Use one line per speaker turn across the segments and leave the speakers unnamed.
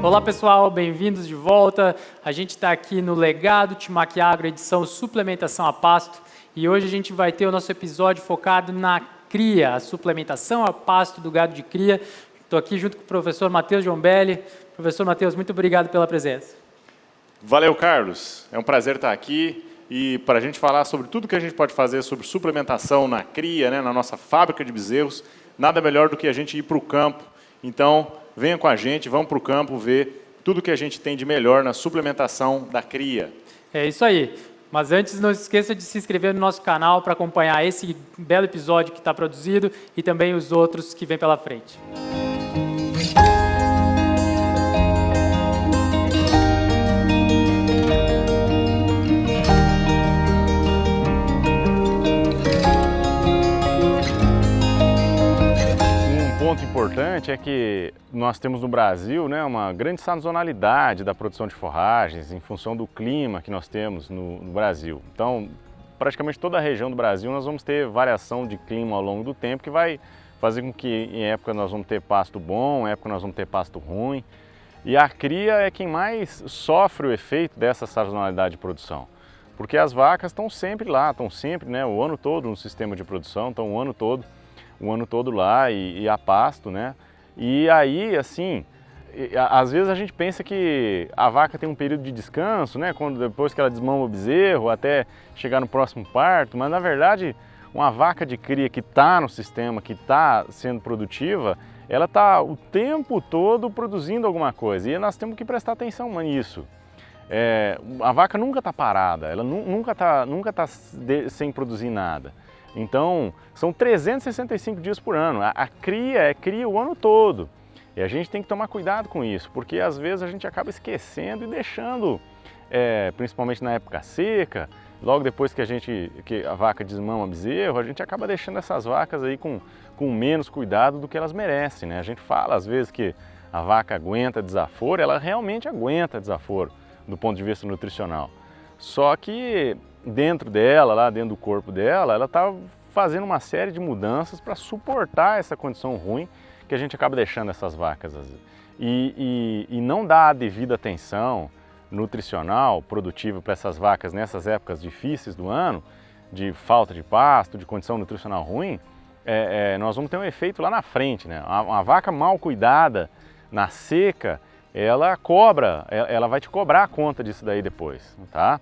Olá pessoal, bem-vindos de volta. A gente está aqui no Legado Timac Agro, edição Suplementação a Pasto. E hoje a gente vai ter o nosso episódio focado na cria, a suplementação a pasto do gado de cria. Estou aqui junto com o professor Matheus Giombelli. Professor Matheus, muito obrigado pela presença.
Valeu, Carlos. É um prazer estar aqui e para a gente falar sobre tudo que a gente pode fazer sobre suplementação na cria, né, na nossa fábrica de bezerros. Nada melhor do que a gente ir para o campo. Então, venha com a gente, vamos para o campo ver tudo que a gente tem de melhor na suplementação da cria.
É isso aí. Mas antes, não se esqueça de se inscrever no nosso canal para acompanhar esse belo episódio que está produzido e também os outros que vêm pela frente.
Um ponto importante é que nós temos no Brasil, né, uma grande sazonalidade da produção de forragens em função do clima que nós temos no Brasil. Então, praticamente toda a região do Brasil nós vamos ter variação de clima ao longo do tempo que vai fazer com que em época nós vamos ter pasto bom, em época nós vamos ter pasto ruim. E a cria é quem mais sofre o efeito dessa sazonalidade de produção. Porque as vacas estão sempre lá, estão sempre, né, o ano todo no sistema de produção, estão o ano todo lá e a pasto, né? E aí, assim, às vezes a gente pensa que a vaca tem um período de descanso, né? Depois que ela desmama o bezerro até chegar no próximo parto, mas na verdade uma vaca de cria que está no sistema, que está sendo produtiva, ela está o tempo todo produzindo alguma coisa e nós temos que prestar atenção nisso. A vaca nunca está parada, ela nunca tá sem produzir nada. Então, são 365 dias por ano, a cria é cria o ano todo. E a gente tem que tomar cuidado com isso, porque às vezes a gente acaba esquecendo e deixando, principalmente na época seca, logo depois que a vaca desmama o bezerro, a gente acaba deixando essas vacas aí com menos cuidado do que elas merecem, né? A gente fala às vezes que a vaca aguenta desaforo, ela realmente aguenta desaforo do ponto de vista nutricional. Só que dentro dela, lá dentro do corpo dela, ela está fazendo uma série de mudanças para suportar essa condição ruim que a gente acaba deixando essas vacas. E não dá a devida atenção nutricional, produtiva para essas vacas nessas épocas difíceis do ano, de falta de pasto, de condição nutricional ruim, nós vamos ter um efeito lá na frente, né? Uma vaca mal cuidada, na seca, ela vai te cobrar a conta disso daí depois, tá?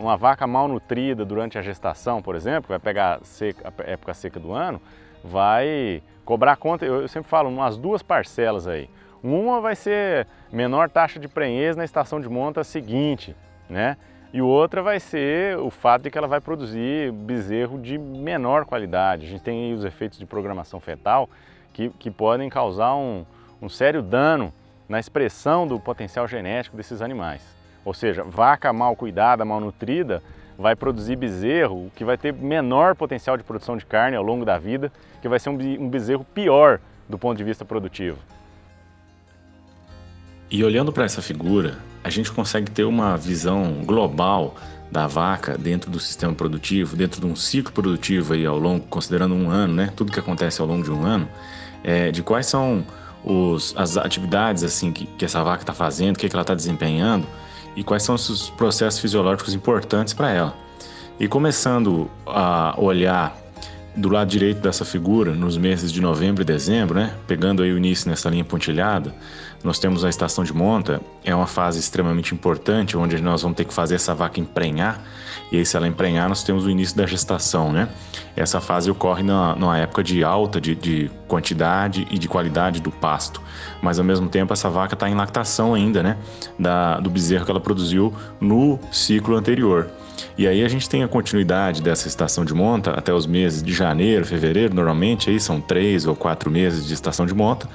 Uma vaca mal nutrida durante a gestação, por exemplo, que vai pegar a época seca do ano, vai cobrar conta, eu sempre falo, umas duas parcelas aí. Uma vai ser menor taxa de prenhez na estação de monta seguinte, né? E outra vai ser o fato de que ela vai produzir bezerro de menor qualidade. A gente tem aí os efeitos de programação fetal que podem causar um sério dano na expressão do potencial genético desses animais. Ou seja, vaca mal cuidada, mal nutrida, vai produzir bezerro que vai ter menor potencial de produção de carne ao longo da vida, que vai ser um bezerro pior do ponto de vista produtivo.
E olhando para essa figura, a gente consegue ter uma visão global da vaca dentro do sistema produtivo, dentro de um ciclo produtivo aí ao longo, considerando um ano, né? Tudo que acontece ao longo de um ano, de quais são as atividades assim que essa vaca está fazendo, o que ela está desempenhando, e quais são os processos fisiológicos importantes para ela. E começando a olhar do lado direito dessa figura, nos meses de novembro e dezembro, né, pegando aí o início nessa linha pontilhada, nós temos a estação de monta, é uma fase extremamente importante, onde nós vamos ter que fazer essa vaca emprenhar, e aí se ela emprenhar, nós temos o início da gestação, né? Essa fase ocorre numa época de alta de quantidade e de qualidade do pasto, mas ao mesmo tempo essa vaca está em lactação ainda, né? Do bezerro que ela produziu no ciclo anterior. E aí a gente tem a continuidade dessa estação de monta até os meses de janeiro, fevereiro, normalmente aí são 3 ou 4 meses de estação de monta,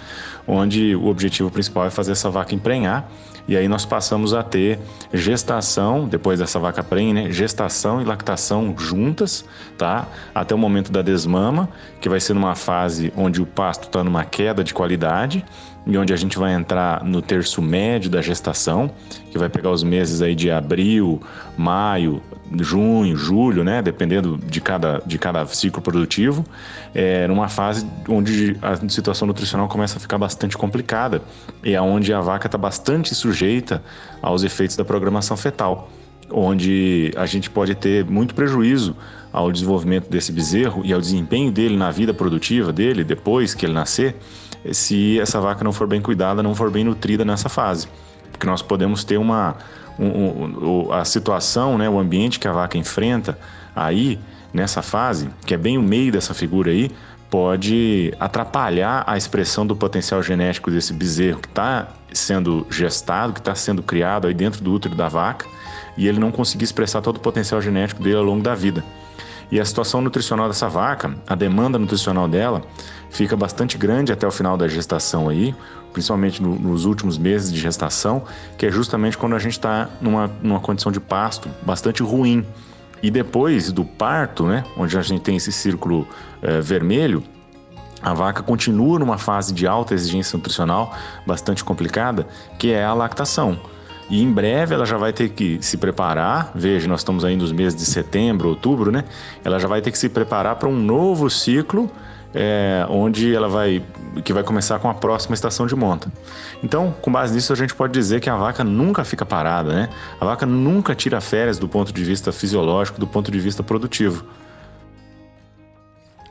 onde o objetivo principal é fazer essa vaca emprenhar. E aí nós passamos a ter gestação, depois dessa vaca prenhe, né? Gestação e lactação juntas, tá? Até o momento da desmama, que vai ser numa fase onde o pasto está numa queda de qualidade, e onde a gente vai entrar no terço médio da gestação, que vai pegar os meses aí de abril, maio, junho, julho, né, dependendo de cada ciclo produtivo, numa fase onde a situação nutricional começa a ficar bastante complicada e é onde a vaca está bastante sujeita aos efeitos da programação fetal, onde a gente pode ter muito prejuízo ao desenvolvimento desse bezerro e ao desempenho dele na vida produtiva dele, depois que ele nascer, se essa vaca não for bem cuidada, não for bem nutrida nessa fase. Porque nós podemos ter a situação, né, o ambiente que a vaca enfrenta aí, nessa fase, que é bem o meio dessa figura aí, pode atrapalhar a expressão do potencial genético desse bezerro que está sendo gestado, que está sendo criado aí dentro do útero da vaca, e ele não conseguir expressar todo o potencial genético dele ao longo da vida. E a situação nutricional dessa vaca, a demanda nutricional dela, fica bastante grande até o final da gestação aí, principalmente nos últimos meses de gestação, que é justamente quando a gente está numa condição de pasto bastante ruim. E depois do parto, né, onde a gente tem esse círculo vermelho, a vaca continua numa fase de alta exigência nutricional bastante complicada, que é a lactação. E em breve ela já vai ter que se preparar, veja, nós estamos aí nos meses de setembro, outubro, né? Ela já vai ter que se preparar para um novo ciclo, onde que vai começar com a próxima estação de monta. Então, com base nisso, a gente pode dizer que a vaca nunca fica parada, né? A vaca nunca tira férias do ponto de vista fisiológico, do ponto de vista produtivo.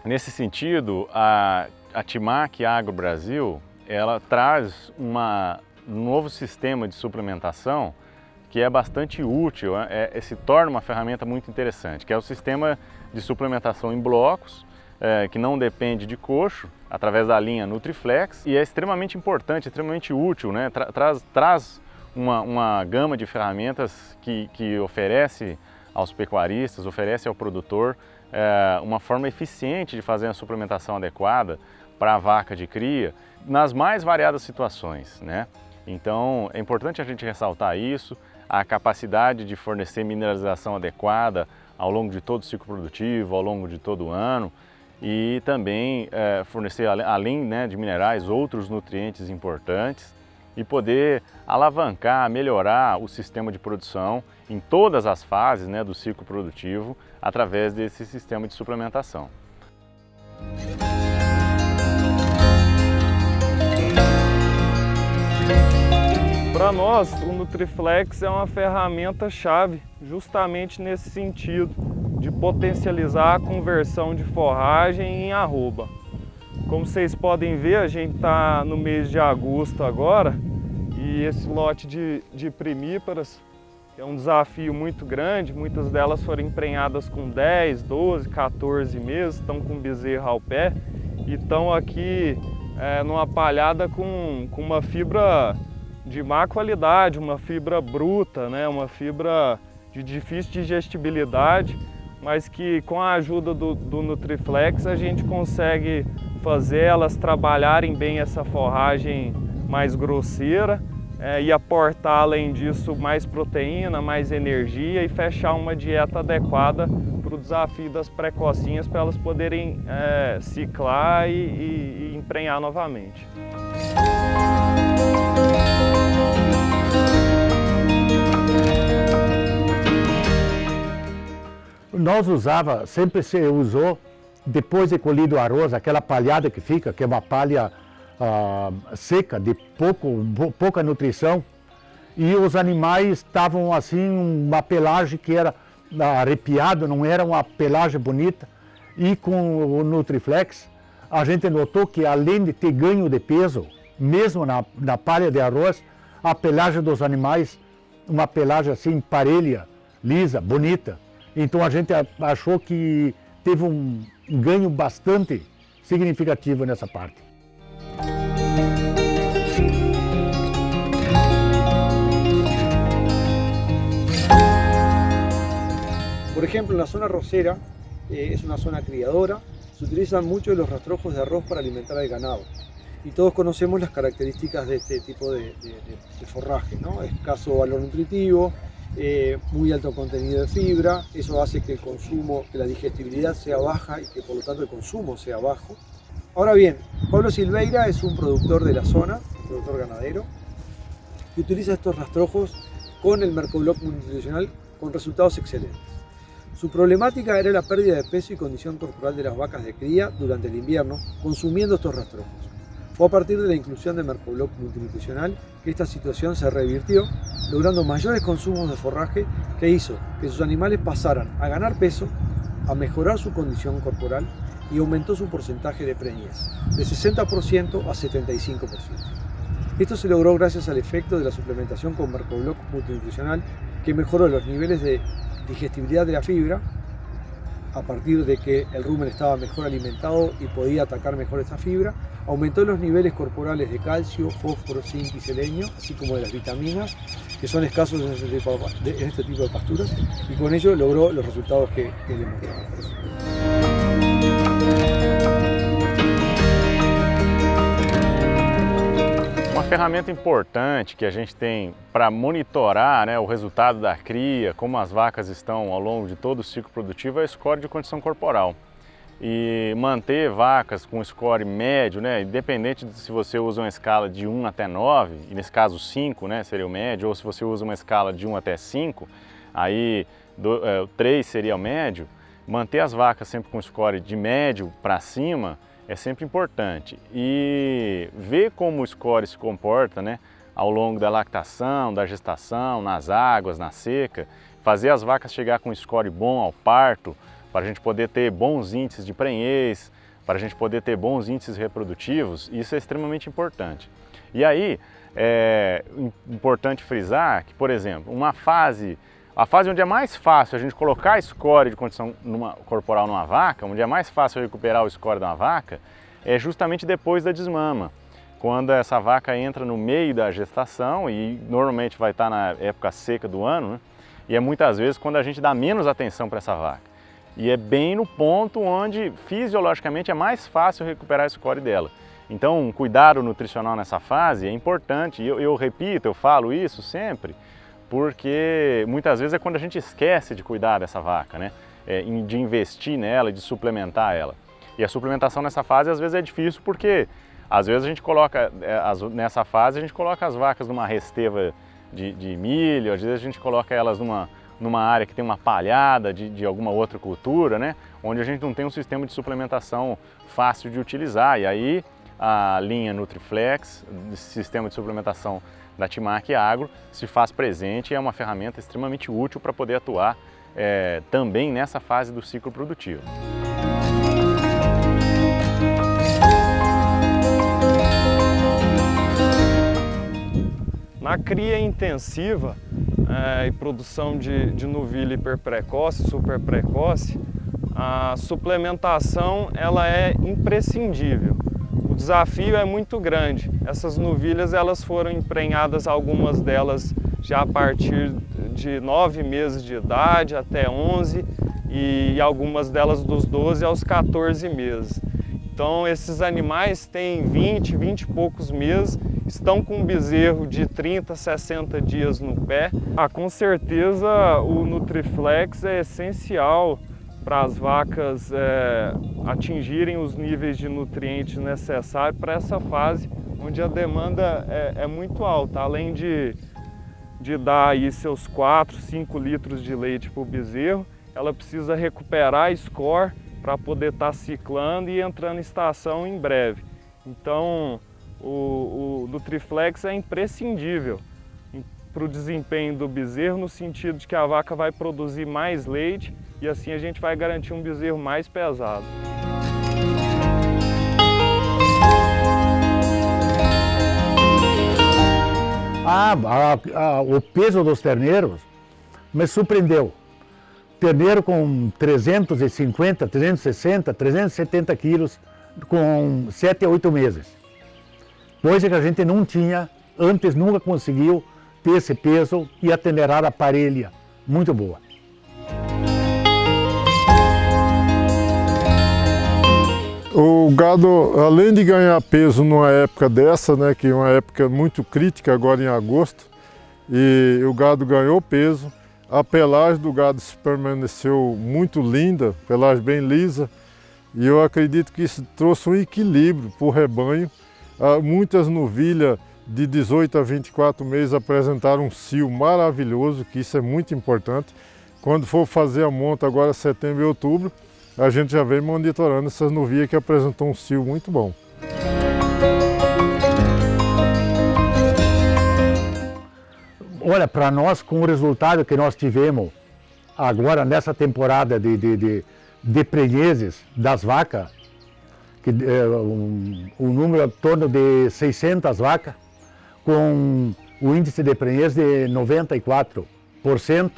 Nesse sentido, a Timac Agro Brasil, ela traz um novo sistema de suplementação que é bastante útil, se torna uma ferramenta muito interessante, que é o sistema de suplementação em blocos, que não depende de coxo, através da linha Nutriflex, e é extremamente importante, extremamente útil, né? Traz uma gama de ferramentas que oferece aos pecuaristas, oferece ao produtor uma forma eficiente de fazer a suplementação adequada para a vaca de cria nas mais variadas situações, né? Então é importante a gente ressaltar isso, a capacidade de fornecer mineralização adequada ao longo de todo o ciclo produtivo, ao longo de todo o ano, e também fornecer, além, né, de minerais, outros nutrientes importantes e poder alavancar, melhorar o sistema de produção em todas as fases, né, do ciclo produtivo através desse sistema de suplementação.
Para nós, o Nutriflex é uma ferramenta-chave justamente nesse sentido, de potencializar a conversão de forragem em arroba. Como vocês podem ver, a gente está no mês de agosto agora e esse lote de primíparas é um desafio muito grande, muitas delas foram emprenhadas com 10, 12, 14 meses, estão com bezerro ao pé e estão aqui numa palhada com uma fibra de má qualidade, uma fibra bruta, né? Uma fibra de difícil digestibilidade, mas que com a ajuda do Nutriflex a gente consegue fazer elas trabalharem bem essa forragem mais grosseira e aportar além disso mais proteína, mais energia e fechar uma dieta adequada para o desafio das precocinhas para elas poderem ciclar e emprenhar novamente.
Nós sempre se usou, depois de colhido o arroz, aquela palhada que fica, que é uma palha seca, de pouca nutrição, e os animais estavam assim, uma pelagem que era arrepiado, não era uma pelagem bonita, e com o Nutriflex a gente notou que além de ter ganho de peso, mesmo na palha de arroz, a pelagem dos animais, uma pelagem assim parelha, lisa, bonita. Então a gente achou que teve um ganho bastante significativo nessa parte.
Por ejemplo, en la zona arrocera, es una zona criadora, se utilizan mucho los rastrojos de arroz para alimentar al ganado. Y todos conocemos las características de este tipo de forraje, ¿no? Escaso valor nutritivo, muy alto contenido de fibra, eso hace que que la digestibilidad sea baja y que por lo tanto el consumo sea bajo. Ahora bien, Pablo Silveira es un productor de la zona productor ganadero, que utiliza estos rastrojos con el Mercobloc multinutricional con resultados excelentes. Su problemática era la pérdida de peso y condición corporal de las vacas de cría durante el invierno, consumiendo estos rastrojos. Fue a partir de la inclusión de Mercobloc multinutricional que esta situación se revirtió, logrando mayores consumos de forraje que hizo que sus animales pasaran a ganar peso, a mejorar su condición corporal y aumentó su porcentaje de preñez, de 60% a 75%. Esto se logró gracias al efecto de la suplementación con Mercobloc multinutricional, que mejoró los niveles de digestibilidad de la fibra, a partir de que el rumen estaba mejor alimentado y podía atacar mejor esta fibra, aumentó los niveles corporales de calcio, fósforo, zinc y selenio, así como de las vitaminas, que son escasos en este tipo de pasturas, y con ello logró los resultados que le mostramos.
Uma ferramenta importante que a gente tem para monitorar, né, o resultado da cria, como as vacas estão ao longo de todo o ciclo produtivo, é o score de condição corporal. E manter vacas com score médio, né, independente de se você usa uma escala de 1 até 9, e nesse caso 5, né, seria o médio, ou se você usa uma escala de 1 até 5, aí 3 seria o médio, manter as vacas sempre com score de médio para cima é sempre importante. E ver como o score se comporta, né, ao longo da lactação, da gestação, nas águas, na seca, fazer as vacas chegar com um score bom ao parto, para a gente poder ter bons índices de prenhez, para a gente poder ter bons índices reprodutivos, isso é extremamente importante. E aí, é importante frisar que, por exemplo, a fase onde é mais fácil a gente colocar score de condição corporal numa vaca, onde é mais fácil recuperar o score de uma vaca, é justamente depois da desmama. Quando essa vaca entra no meio da gestação, e normalmente vai estar na época seca do ano, né? E é muitas vezes quando a gente dá menos atenção para essa vaca. E é bem no ponto onde fisiologicamente é mais fácil recuperar o score dela. Então, um cuidado nutricional nessa fase é importante. Eu repito, eu falo isso sempre, porque muitas vezes é quando a gente esquece de cuidar dessa vaca, né? De investir nela, de suplementar ela. E a suplementação nessa fase às vezes é difícil porque às vezes a gente coloca, nessa fase a gente coloca as vacas numa resteva de milho, às vezes a gente coloca elas numa área que tem uma palhada de alguma outra cultura, né? Onde a gente não tem um sistema de suplementação fácil de utilizar. E aí a linha Nutriflex, esse sistema de suplementação da Timac Agro, se faz presente e é uma ferramenta extremamente útil para poder atuar também nessa fase do ciclo produtivo.
Na cria intensiva e produção de novilha hiperprecoce, superprecoce, a suplementação ela é imprescindível. O desafio é muito grande. Essas novilhas elas foram emprenhadas, algumas delas já a partir de 9 meses de idade até 11 e algumas delas dos 12 aos 14 meses. Então esses animais têm 20 e poucos meses, estão com um bezerro de 30, 60 dias no pé. Com certeza o Nutriflex é essencial para as vacas atingirem os níveis de nutrientes necessários para essa fase onde a demanda é muito alta. Além de dar aí seus 4, 5 litros de leite para o bezerro, ela precisa recuperar a score para poder estar ciclando e entrando em estação em breve. Então o Nutriflex é imprescindível para o desempenho do bezerro, no sentido de que a vaca vai produzir mais leite e assim a gente vai garantir um bezerro mais pesado.
O peso dos terneiros me surpreendeu. Terneiro com 350, 360, 370 quilos com 7 a 8 meses. Coisa que a gente não tinha, antes nunca conseguiu ter esse peso e a terneirada parelha, muito boa.
O gado, além de ganhar peso numa época dessa, né, que é uma época muito crítica agora em agosto, e o gado ganhou peso, a pelagem do gado permaneceu muito linda, pelagem bem lisa, e eu acredito que isso trouxe um equilíbrio para o rebanho. Muitas novilhas de 18 a 24 meses apresentaram um cio maravilhoso, que isso é muito importante. Quando for fazer a monta agora setembro e outubro, a gente já vem monitorando essas novilhas que apresentou um cio muito bom.
Olha, para nós, com o resultado que nós tivemos agora nessa temporada de prenheses das vacas, que um número em torno de 600 vacas, com o índice de prenhez de 94%,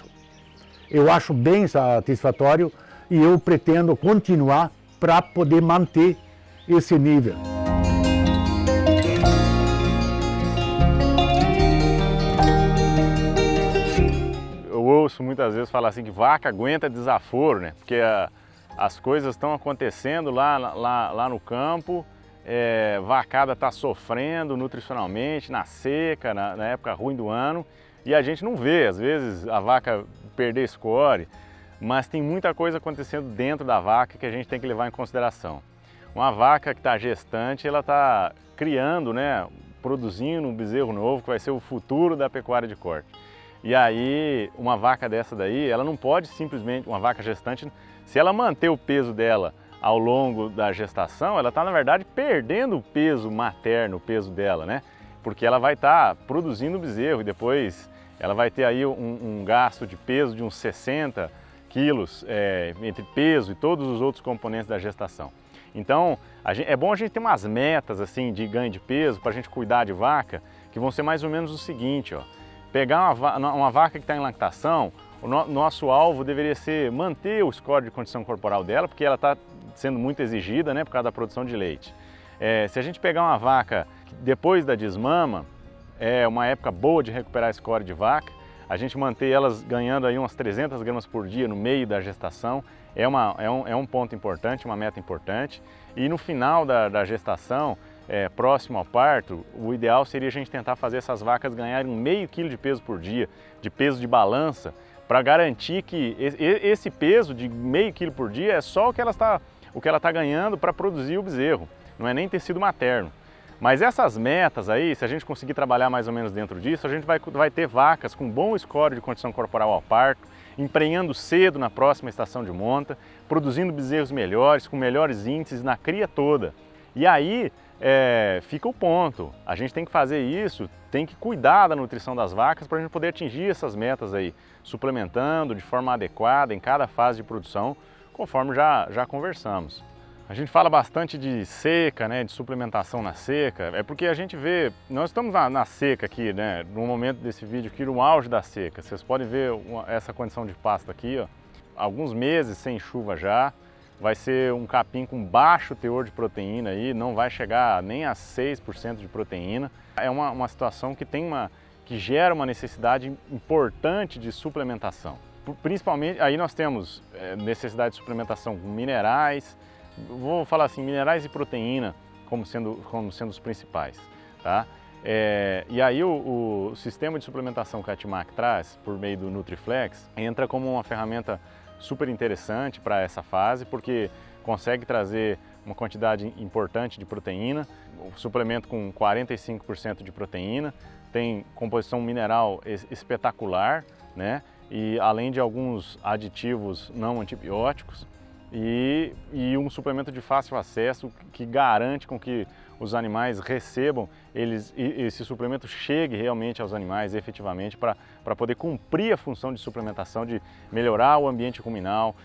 eu acho bem satisfatório e eu pretendo continuar para poder manter esse nível.
Eu ouço muitas vezes falar assim que vaca aguenta desaforo, né? Porque as coisas estão acontecendo lá no campo, vacada está sofrendo nutricionalmente, na seca, na época ruim do ano, e a gente não vê, às vezes, a vaca perder score, mas tem muita coisa acontecendo dentro da vaca que a gente tem que levar em consideração. Uma vaca que está gestante, ela está criando, né, produzindo um bezerro novo, que vai ser o futuro da pecuária de corte. E aí, uma vaca dessa daí, ela não pode simplesmente, uma vaca gestante, se ela manter o peso dela ao longo da gestação, ela está, na verdade, perdendo o peso materno, o peso dela, né? Porque ela vai estar produzindo o bezerro e depois ela vai ter aí um gasto de peso de uns 60 quilos entre peso e todos os outros componentes da gestação. Então, é bom a gente ter umas metas assim de ganho de peso para a gente cuidar de vaca, que vão ser mais ou menos o seguinte, ó. Pegar uma vaca que está em lactação, o nosso alvo deveria ser manter o score de condição corporal dela, porque ela está sendo muito exigida, né, por causa da produção de leite. Se a gente pegar uma vaca que depois da desmama, é uma época boa de recuperar score de vaca, a gente manter elas ganhando aí umas 300 gramas por dia no meio da gestação, é um ponto importante, uma meta importante. E no final da gestação, próximo ao parto, o ideal seria a gente tentar fazer essas vacas ganharem meio quilo de peso por dia, de peso de balança, para garantir que esse peso de meio quilo por dia é só o que ela está ganhando para produzir o bezerro, não é nem tecido materno. Mas essas metas aí, se a gente conseguir trabalhar mais ou menos dentro disso, a gente vai ter vacas com bom score de condição corporal ao parto, emprenhando cedo na próxima estação de monta, produzindo bezerros melhores, com melhores índices na cria toda. E aí fica o ponto, a gente tem que fazer isso, tem que cuidar da nutrição das vacas para a gente poder atingir essas metas aí, suplementando de forma adequada em cada fase de produção, conforme já conversamos. A gente fala bastante de seca, né, de suplementação na seca, é porque a gente vê, nós estamos na seca aqui, né, no momento desse vídeo aqui, no auge da seca. Vocês podem ver essa condição de pasto aqui, ó, alguns meses sem chuva já, vai ser um capim com baixo teor de proteína aí, não vai chegar nem a 6% de proteína. É uma situação que gera uma necessidade importante de suplementação. Principalmente, aí nós temos necessidade de suplementação com minerais, vou falar assim, minerais e proteína como sendo os principais, tá? E aí o sistema de suplementação que a Timac traz, por meio do Nutriflex, entra como uma ferramenta super interessante para essa fase, porque consegue trazer uma quantidade importante de proteína, o suplemento com 45% de proteína, tem composição mineral espetacular, né? E além de alguns aditivos não antibióticos, e um suplemento de fácil acesso que garante com que os animais recebam, esse suplemento chegue realmente aos animais efetivamente para poder cumprir a função de suplementação, de melhorar o ambiente ruminal,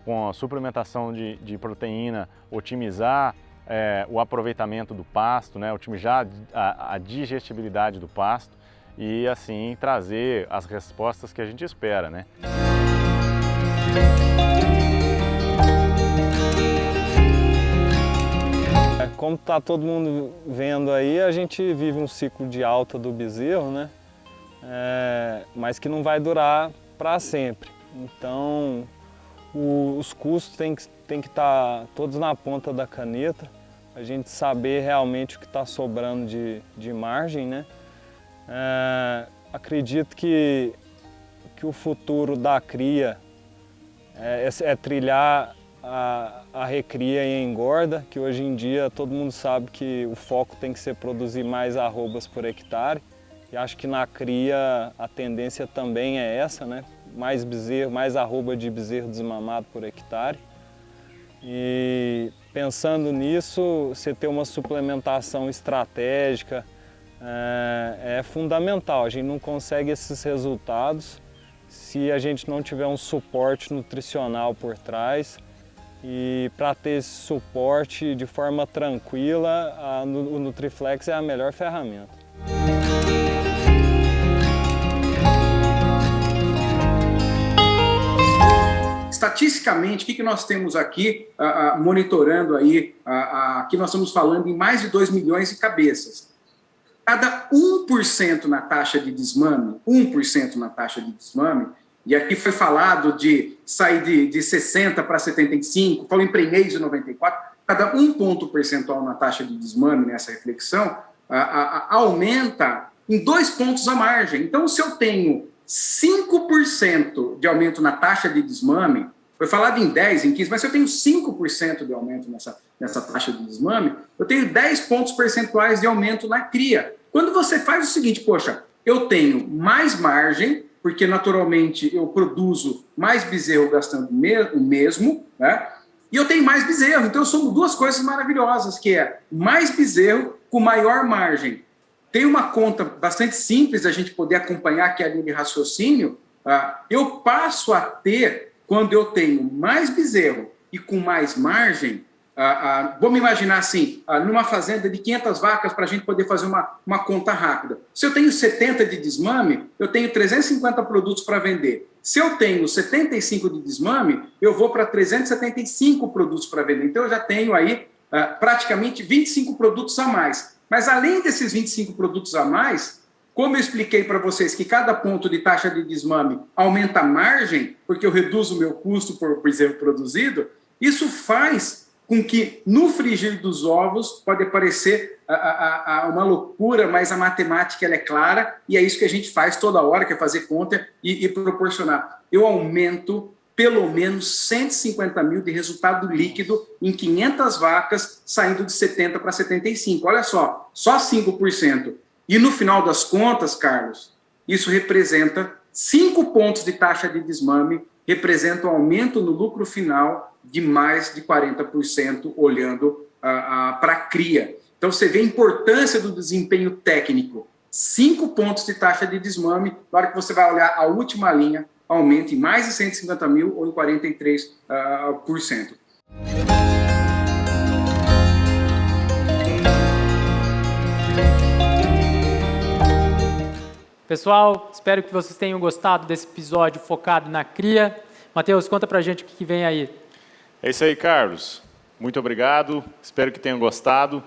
com a suplementação de proteína, otimizar o aproveitamento do pasto, né, otimizar a digestibilidade do pasto e assim trazer as respostas que a gente espera, né?
Como está todo mundo vendo aí, a gente vive um ciclo de alta do bezerro, né? Mas que não vai durar para sempre. Então, os custos têm que estar todos na ponta da caneta, a gente saber realmente o que está sobrando de margem, né? Acredito que o futuro da cria é trilhar a recria e a engorda, que hoje em dia todo mundo sabe que o foco tem que ser produzir mais arrobas por hectare. E acho que na cria a tendência também é essa, né? Mais bezerro, mais arroba de bezerro desmamado por hectare. E pensando nisso, você ter uma suplementação estratégica é fundamental. A gente não consegue esses resultados se a gente não tiver um suporte nutricional por trás. E para ter esse suporte de forma tranquila, o Nutriflex é a melhor ferramenta.
Estatisticamente, o que nós temos aqui monitorando aí, aqui nós estamos falando em mais de 2 milhões de cabeças. Cada 1% na taxa de desmame, 1% na taxa de desmame, e aqui foi falado de sair de 60 para 75, falou em prenhez de 94, cada 1 ponto percentual na taxa de desmame nessa reflexão aumenta em 2 pontos a margem. Então, se eu tenho 5% de aumento na taxa de desmame, foi falado em 10, em 15, mas se eu tenho 5% de aumento nessa taxa de desmame, eu tenho 10 pontos percentuais de aumento na cria. Quando você faz o seguinte, poxa, eu tenho mais margem, porque naturalmente eu produzo mais bezerro gastando o mesmo, né? E eu tenho mais bezerro, então eu somo 2 coisas maravilhosas, que é mais bezerro com maior margem. Tem uma conta bastante simples da gente poder acompanhar, que é a linha de raciocínio. Eu passo a ter, quando eu tenho mais bezerro e com mais margem, vamos imaginar assim, numa fazenda de 500 vacas, para a gente poder fazer uma conta rápida. Se eu tenho 70 de desmame, eu tenho 350 produtos para vender. Se eu tenho 75 de desmame, eu vou para 375 produtos para vender. Então, eu já tenho aí praticamente 25 produtos a mais. Mas, além desses 25 produtos a mais, como eu expliquei para vocês que cada ponto de taxa de desmame aumenta a margem, porque eu reduzo o meu custo por bezerro produzido, isso faz com que, no frigir dos ovos, pode parecer uma loucura, mas a matemática ela é clara, e é isso que a gente faz toda hora, que é fazer conta e proporcionar. Eu aumento pelo menos 150 mil de resultado líquido em 500 vacas, saindo de 70 para 75. Olha só 5%. E no final das contas, Carlos, isso representa 5 pontos de taxa de desmame, representa um aumento no lucro final de mais de 40%, olhando para a cria. Então, você vê a importância do desempenho técnico. 5 pontos de taxa de desmame, na hora que você vai olhar a última linha, aumenta em mais de 150 mil ou em 43%.
Pessoal, espero que vocês tenham gostado desse episódio focado na cria. Matheus, conta pra gente o que vem aí.
É isso aí, Carlos. Muito obrigado, espero que tenham gostado.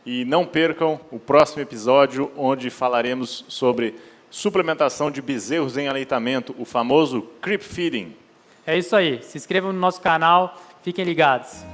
E não percam o próximo episódio, onde falaremos sobre suplementação de bezerros em aleitamento, o famoso creep feeding.
É isso aí, se inscrevam no nosso canal, fiquem ligados.